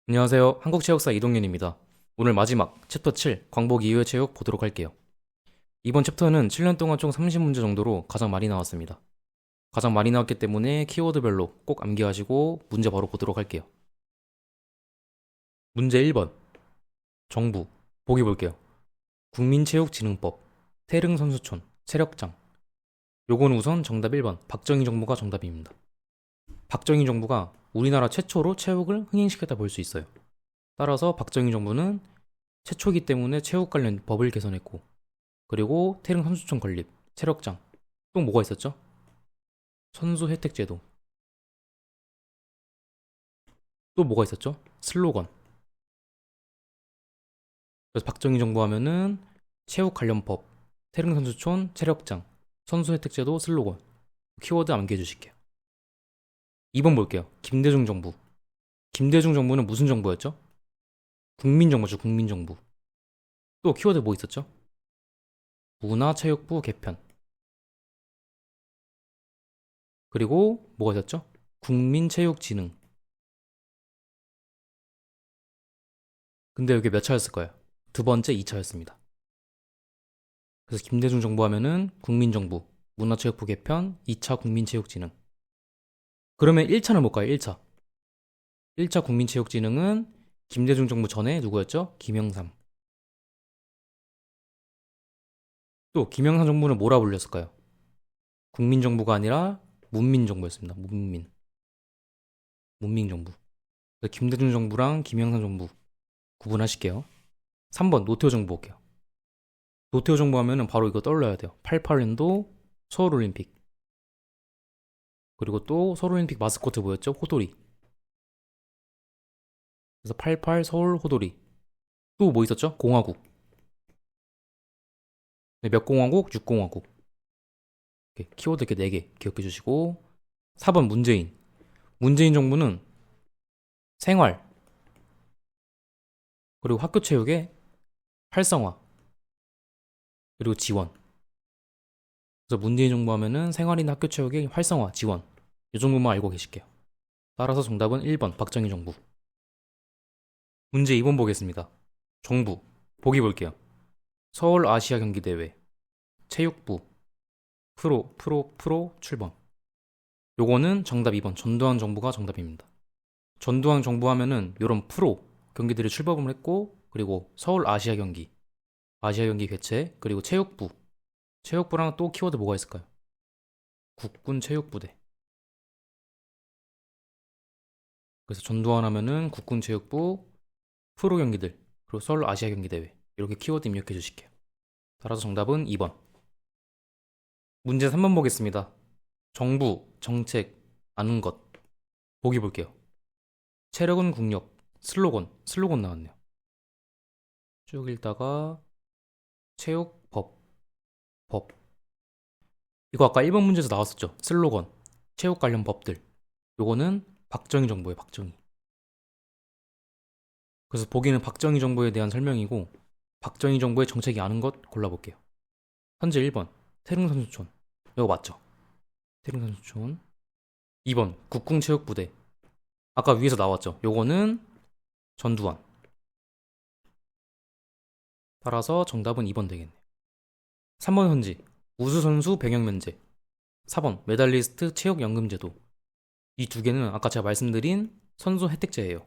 안녕하세요. 한국체육사 이동윤입니다. 오늘 마지막 챕터 7 광복 이후의 체육 보도록 할게요. 이번 챕터는 7년 동안 총 30문제 정도로 가장 많이 나왔습니다. 가장 많이 나왔기 때문에 키워드별로 꼭 암기하시고 문제 바로 보도록 할게요. 문제 1번 정부 보기 볼게요. 국민체육진흥법, 태릉선수촌, 체력장. 요건 우선 정답 1번 박정희 정부가 정답입니다. 박정희 정부가 우리나라 최초로 체육을 흥행시켰다 볼 수 있어요. 따라서 박정희 정부는 최초이기 때문에 체육 관련 법을 개선했고, 그리고 태릉 선수촌 건립, 체력장. 또 뭐가 있었죠? 선수 혜택 제도. 또 뭐가 있었죠? 슬로건. 그래서 박정희 정부 하면은 체육 관련 법, 태릉 선수촌, 체력장, 선수 혜택 제도, 슬로건. 키워드 암기해 주실게요. 2번 볼게요. 김대중 정부. 김대중 정부는 무슨 정부였죠? 국민정부죠, 국민정부. 또 키워드 뭐 있었죠? 문화체육부 개편. 그리고 뭐가 있었죠? 국민체육진흥. 근데 여기 몇 차였을까요? 두 번째 2차였습니다. 그래서 김대중 정부 하면은 국민정부, 문화체육부 개편, 2차 국민체육진흥. 그러면 1차는 뭘까요? 1차. 1차 국민체육진흥은 김대중 정부 전에 누구였죠? 김영삼. 또 김영삼 정부는 뭐라 불렸을까요? 국민정부가 아니라 문민정부였습니다. 문민정부. 김대중 정부랑 김영삼 정부 구분하실게요. 3번 노태우 정부 볼게요. 노태우 정부 하면은 바로 이거 떠올려야 돼요. 88년도 서울올림픽. 그리고 또 서울올림픽 마스코트 뭐였죠? 호돌이. 그래서 88 서울 호돌이. 또 뭐 있었죠? 공화국. 네, 몇 공화국? 6공화국. 키워드 이렇게 4개 기억해 주시고. 4번 문재인. 문재인 정부는 생활, 그리고 학교 체육의 활성화, 그리고 지원. 그래서 문재인 정부 하면은 생활이나 학교 체육의 활성화, 지원. 이 정도만 알고 계실게요. 따라서 정답은 1번 박정희 정부. 문제 2번 보겠습니다. 정부. 보기 볼게요. 서울 아시아 경기 대회, 체육부, 프로 출범. 요거는 정답 2번 전두환 정부가 정답입니다. 전두환 정부 하면은 요런 프로 경기들이 출범을 했고, 그리고 서울 아시아 경기 개최, 그리고 체육부. 체육부랑 또 키워드 뭐가 있을까요? 국군 체육부대. 그래서 전두환 하면은 국군 체육부, 프로 경기들, 그리고 서울 아시아 경기 대회. 이렇게 키워드 입력해 주실게요. 따라서 정답은 2번. 문제 3번 보겠습니다. 정부, 정책, 아는 것. 보기 볼게요. 체력은 국력, 슬로건 나왔네요. 쭉 읽다가 체육, 법. 이거 아까 1번 문제에서 나왔었죠. 슬로건, 체육 관련 법들. 요거는 박정희 정부예요, 박정희. 그래서 보기는 박정희 정부에 대한 설명이고, 박정희 정부의 정책이 아는 것 골라볼게요. 현재 1번, 태릉선수촌. 이거 맞죠? 태릉선수촌. 2번, 국궁체육부대. 아까 위에서 나왔죠. 요거는 전두환. 따라서 정답은 2번 되겠네요. 3번 현지, 우수선수 병역면제. 4번, 메달리스트 체육연금제도. 이 두 개는 아까 제가 말씀드린 선수 혜택제예요.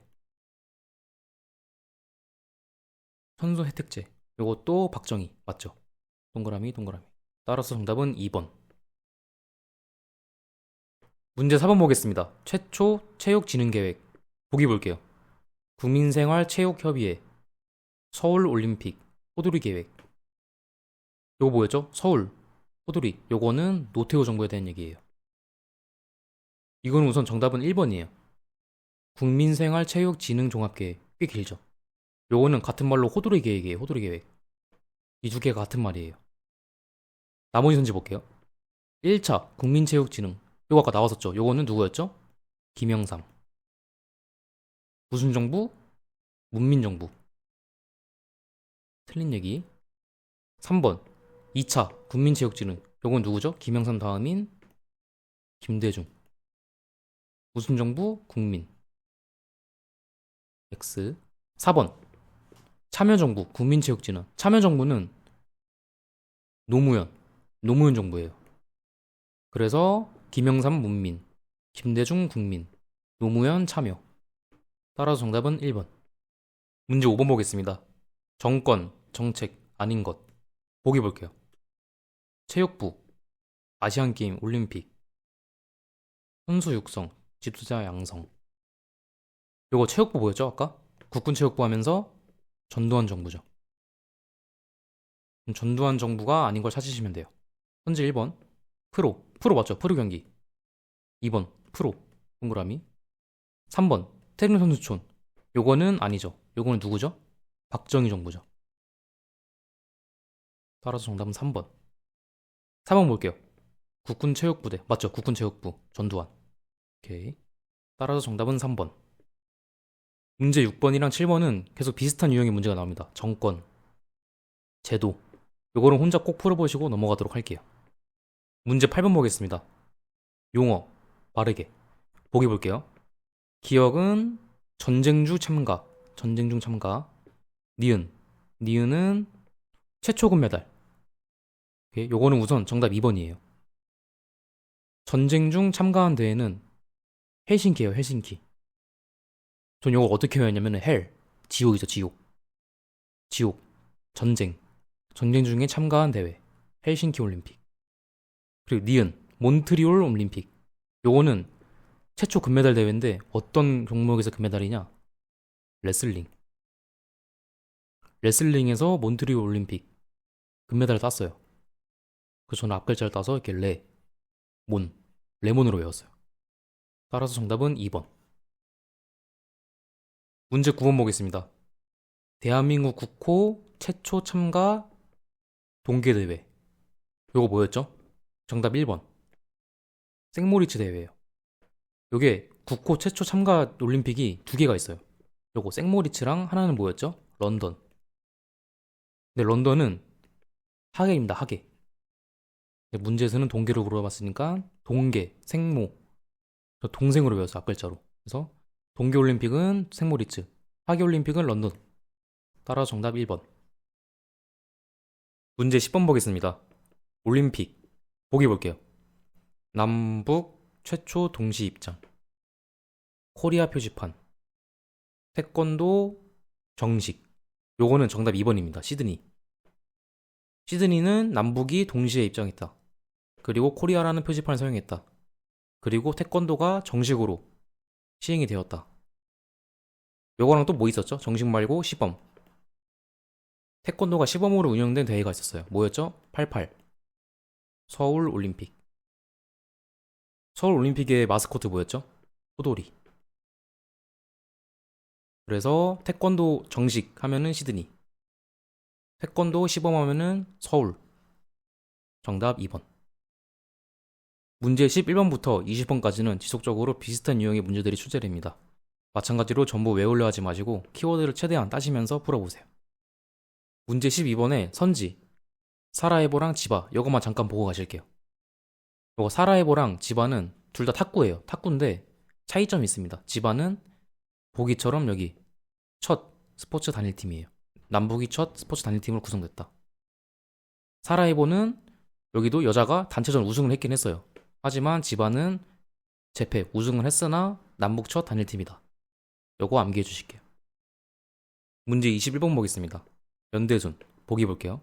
선수 혜택제. 요것도 박정희. 맞죠? 동그라미, 동그라미. 따라서 정답은 2번. 문제 4번 보겠습니다. 최초 체육진흥계획. 보기 볼게요. 국민생활체육협의회, 서울올림픽, 호돌이 계획. 요거 뭐였죠? 서울, 호돌이. 요거는 노태우 정부에 대한 얘기예요. 이건 우선 정답은 1번이에요. 국민생활체육진흥종합계획. 꽤 길죠? 요거는 같은 말로 호돌이 계획이에요. 호돌이 계획. 이 두 개가 같은 말이에요. 나머지 선지 볼게요. 1차 국민체육진흥. 요거 아까 나왔었죠? 요거는 누구였죠? 김영삼. 무슨 정부? 문민정부. 틀린 얘기. 3번 2차 국민체육진흥. 요건 누구죠? 김영삼 다음인 김대중. 무슨 정부? 국민. X. 4번. 참여정부, 국민체육진흥. 참여정부는 노무현 정부예요. 그래서 김영삼 문민, 김대중 국민, 노무현 참여. 따라서 정답은 1번. 문제 5번 보겠습니다. 정권, 정책, 아닌 것. 보기 볼게요. 체육부, 아시안게임, 올림픽, 선수 육성, 지도자 양성. 요거 체육부 뭐였죠, 아까? 국군체육부 하면서 전두환 정부죠. 그럼 전두환 정부가 아닌 걸 찾으시면 돼요. 현재 1번, 프로 맞죠? 프로 경기. 2번, 프로, 동그라미. 3번, 태릉선수촌. 요거는 아니죠. 요거는 누구죠? 박정희 정부죠. 따라서 정답은 3번. 4번 볼게요. 국군체육부대. 맞죠? 국군체육부. 전두환. 오케이. 따라서 정답은 3번. 문제 6번이랑 7번은 계속 비슷한 유형의 문제가 나옵니다. 정권, 제도. 요거는 혼자 꼭 풀어보시고 넘어가도록 할게요. 문제 8번 보겠습니다. 용어, 빠르게. 보기 볼게요. 기억은 전쟁 중 참가. 니은은 최초 금메달. 오케이. 요거는 우선 정답 2번이에요. 전쟁 중 참가한 대회는 헬싱키예요, 헬싱키. 전 요거 어떻게 외웠냐면 지옥이죠, 지옥, 전쟁 중에 참가한 대회, 헬싱키 올림픽. 그리고 몬트리올 올림픽. 요거는 최초 금메달 대회인데 어떤 종목에서 금메달이냐? 레슬링에서 몬트리올 올림픽 금메달을 땄어요. 그래서 저는 앞글자를 따서 이렇게 레몬으로 외웠어요. 따라서 정답은 2번. 문제 9번 보겠습니다. 대한민국 국호 최초 참가 동계대회. 요거 뭐였죠? 정답 1번. 생모리츠 대회예요. 요게 국호 최초 참가 올림픽이 두 개가 있어요. 요거 생모리츠랑 하나는 뭐였죠? 런던. 근데 런던은 하계입니다, 하계. 문제에서는 동계로 물어봤으니까 생모. 저 동생으로 외웠어요, 앞글자로. 그래서 동계올림픽은 생모리츠, 하계올림픽은 런던. 따라 정답 1번. 문제 10번 보겠습니다. 올림픽. 보기 볼게요. 남북 최초 동시 입장. 코리아 표지판. 태권도 정식. 요거는 정답 2번입니다. 시드니는 남북이 동시에 입장했다. 그리고 코리아라는 표지판을 사용했다. 그리고 태권도가 정식으로 시행이 되었다. 요거랑 또 뭐 있었죠? 정식 말고 시범. 태권도가 시범으로 운영된 대회가 있었어요. 뭐였죠? 88. 서울 올림픽. 서울 올림픽의 마스코트 뭐였죠? 호돌이. 그래서 태권도 정식 하면은 시드니. 태권도 시범 하면은 서울. 정답 2번. 문제 11번부터 20번까지는 지속적으로 비슷한 유형의 문제들이 출제됩니다. 마찬가지로 전부 외우려 하지 마시고 키워드를 최대한 따시면서 풀어보세요. 문제 12번에 선지, 사라에보랑 지바 이것만 잠깐 보고 가실게요. 이거 사라에보랑 지바는 둘 다 탁구예요. 탁구인데 차이점이 있습니다. 지바는 보기처럼 여기 첫 스포츠 단일팀이에요. 남북이 첫 스포츠 단일팀으로 구성됐다. 사라에보는 여기도 여자가 단체전 우승을 했긴 했어요. 하지만 지바는 재패 우승을 했으나 남북 첫 단일팀이다. 요거 암기해 주실게요. 문제 21번 보겠습니다. 연대순 보기 볼게요.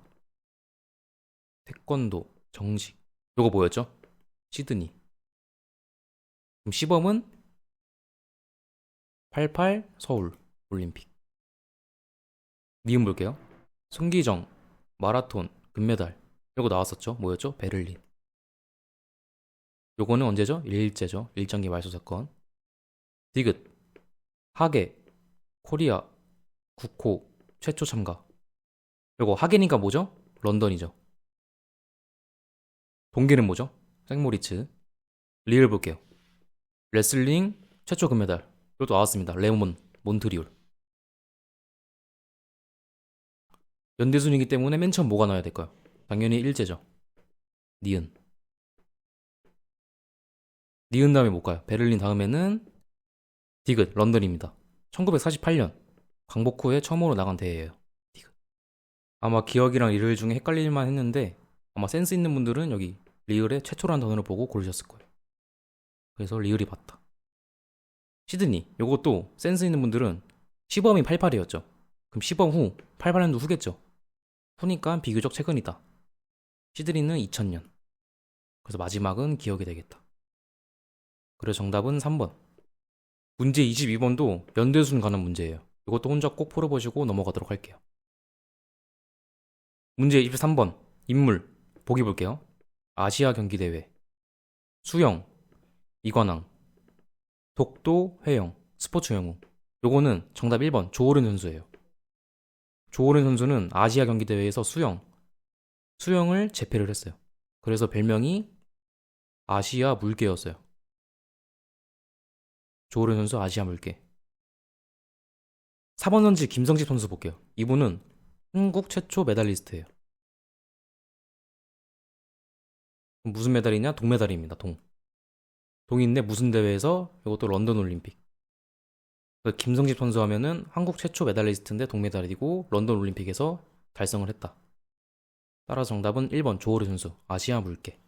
태권도 정식. 요거 뭐였죠? 시드니. 그럼 시범은 88 서울 올림픽. 니은 볼게요. 손기정 마라톤 금메달. 요거 나왔었죠? 뭐였죠? 베를린. 요거는 언제죠? 일제죠. 일장기 말소 사건. 디귿 하계 코리아 국호 최초 참가. 요거 하계니까 뭐죠? 런던이죠. 동계는 뭐죠? 생모리츠. 리을 볼게요. 레슬링 최초 금메달. 이것도 나왔습니다. 몬트리올. 연대순이기 때문에 맨 처음 뭐가 나와야 될까요? 당연히 일제죠. 니은 다음에 뭘까요? 베를린 다음에는 디귿 런던입니다. 1948년 광복 후에 처음으로 나간 대회예요. 아마 기억이랑 리을 중에 헷갈릴만 했는데 아마 센스 있는 분들은 여기 리을의 최초라는 단어를 보고 고르셨을 거예요. 그래서 리을이 맞다. 시드니, 요것도 센스 있는 분들은 시범이 88이었죠. 그럼 시범 후 88년도 후겠죠. 후니까 비교적 최근이다. 시드니는 2000년. 그래서 마지막은 기억이 되겠다. 그래서 정답은 3번. 문제 22번도 연대순 관한 문제예요. 이것도 혼자 꼭 풀어보시고 넘어가도록 할게요. 문제 23번. 인물. 보기 볼게요. 아시아 경기대회. 수영. 이관왕. 독도 회영. 스포츠 영웅. 요거는 정답 1번. 조호른 선수예요. 조호른 선수는 아시아 경기대회에서 수영을 제패를 했어요. 그래서 별명이 아시아 물개였어요. 조호른 선수 아시아 물개. 4번 선지 김성집 선수 볼게요. 이분은 한국 최초 메달리스트예요. 무슨 메달이냐? 동메달입니다. 동인데 무슨 대회에서? 이것도 런던 올림픽. 김성집 선수 하면은 한국 최초 메달리스트인데 동메달이고 런던 올림픽에서 달성을 했다. 따라서 정답은 1번 조호르 선수 아시아 물개.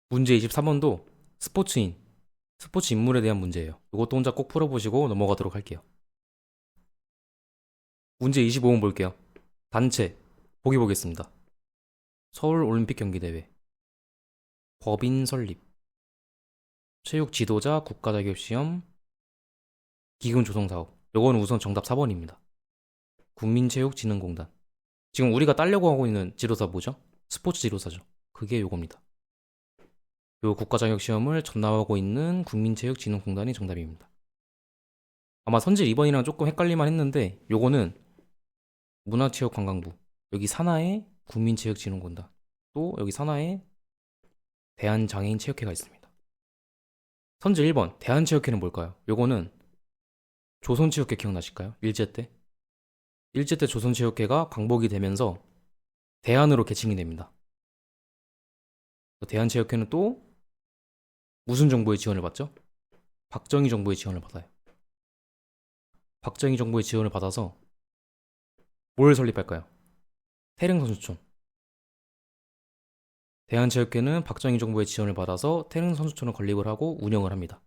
문제 24번도 스포츠 인물에 대한 문제예요. 이것도 혼자 꼭 풀어보시고 넘어가도록 할게요. 문제 25번 볼게요. 단체 보기 보겠습니다. 서울 올림픽 경기대회, 법인 설립, 체육 지도자 국가 자격 시험, 기금 조성 사업. 요거는 우선 정답 4번입니다. 국민체육진흥공단. 지금 우리가 따려고 하고 있는 지도사 뭐죠? 스포츠 지도사죠. 그게 요겁니다. 요 국가 자격 시험을 전담하고 있는 국민체육진흥공단이 정답입니다. 아마 선질 2번이랑 조금 헷갈릴만 했는데 요거는 문화체육관광부. 여기 산하에 국민체육진흥공단. 또 여기 산하에 대한장애인체육회가 있습니다. 선질 1번 대한체육회는 뭘까요? 요거는 조선체육회 기억나실까요? 일제 때 조선체육회가 광복이 되면서 대한으로 개칭이 됩니다. 대한체육회는 또 무슨 정부의 지원을 받죠? 박정희 정부의 지원을 받아요. 박정희 정부의 지원을 받아서 뭘 설립할까요? 태릉선수촌. 대한체육회는 박정희 정부의 지원을 받아서 태릉선수촌을 건립을 하고 운영을 합니다.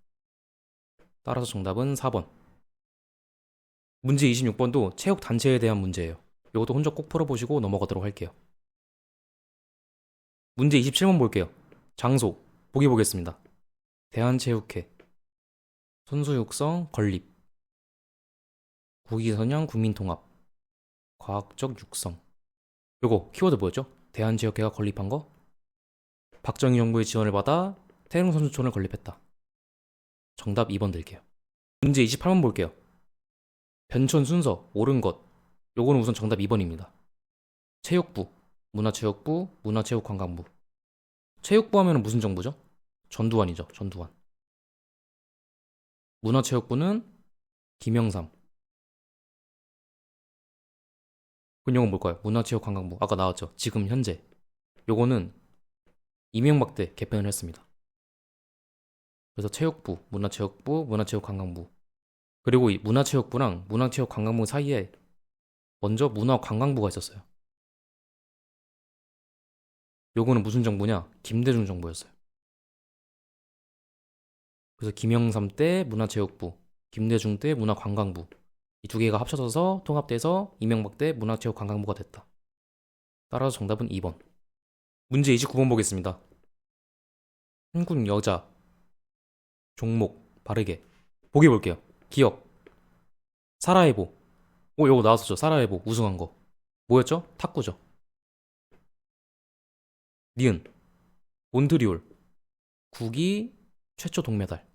따라서 정답은 4번. 문제 26번도 체육단체에 대한 문제예요. 이것도 혼자 꼭 풀어보시고 넘어가도록 할게요. 문제 27번 볼게요. 장소 보기 보겠습니다. 대한체육회, 선수육성 건립, 국위선양 국민통합, 과학적 육성. 요거 키워드 뭐였죠? 대한체육회가 건립한 거? 박정희 정부의 지원을 받아 태릉선수촌을 건립했다. 정답 2번 들게요. 문제 28번 볼게요. 변천 순서 옳은 것. 요거는 우선 정답 2번입니다. 체육부, 문화체육부, 문화체육관광부. 체육부 하면 무슨 정부죠? 전두환이죠. 전두환. 문화체육부는 김영삼. 그건 뭘까요? 문화체육관광부. 아까 나왔죠. 지금 현재. 요거는 이명박 때 개편을 했습니다. 그래서 체육부, 문화체육부, 문화체육관광부. 그리고 이 문화체육부랑 문화체육관광부 사이에 먼저 문화관광부가 있었어요. 요거는 무슨 정부냐? 김대중 정부였어요. 그래서 김영삼 때 문화체육부, 김대중 때 문화관광부. 이 두 개가 합쳐져서 통합돼서 이명박 때 문화체육관광부가 됐다. 따라서 정답은 2번. 문제 29번 보겠습니다. 한국 여자 종목 바르게 보기 볼게요. 기억 사라에보. 요거 나왔었죠. 사라에보 우승한 거 뭐였죠? 탁구죠. 니은 몬트리올 국이 최초 동메달.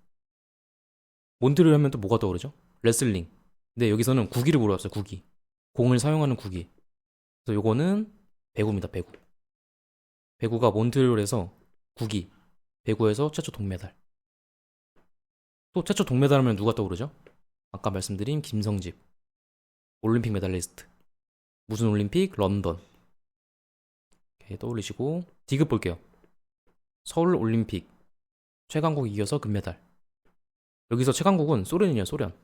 몬트리올 하면 또 뭐가 떠오르죠? 레슬링. 근데 여기서는 국기를 물어봤어요. 국기. 공을 사용하는 국기. 그래서 요거는 배구입니다. 배구가 몬트리올에서 국기, 배구에서 최초 동메달. 또 최초 동메달 하면 누가 떠오르죠? 아까 말씀드린 김성집. 올림픽 메달리스트. 무슨 올림픽? 런던. 이렇게 떠올리시고 디귿 볼게요. 서울 올림픽 최강국 이겨서 금메달. 여기서 최강국은 소련이에요, 소련.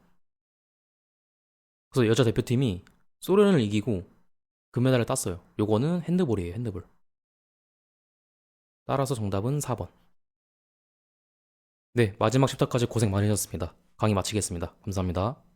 그래서 여자 대표팀이 소련을 이기고 금메달을 땄어요. 요거는 핸드볼이에요, 핸드볼. 따라서 정답은 4번. 네, 마지막 챕터까지 고생 많으셨습니다. 강의 마치겠습니다. 감사합니다.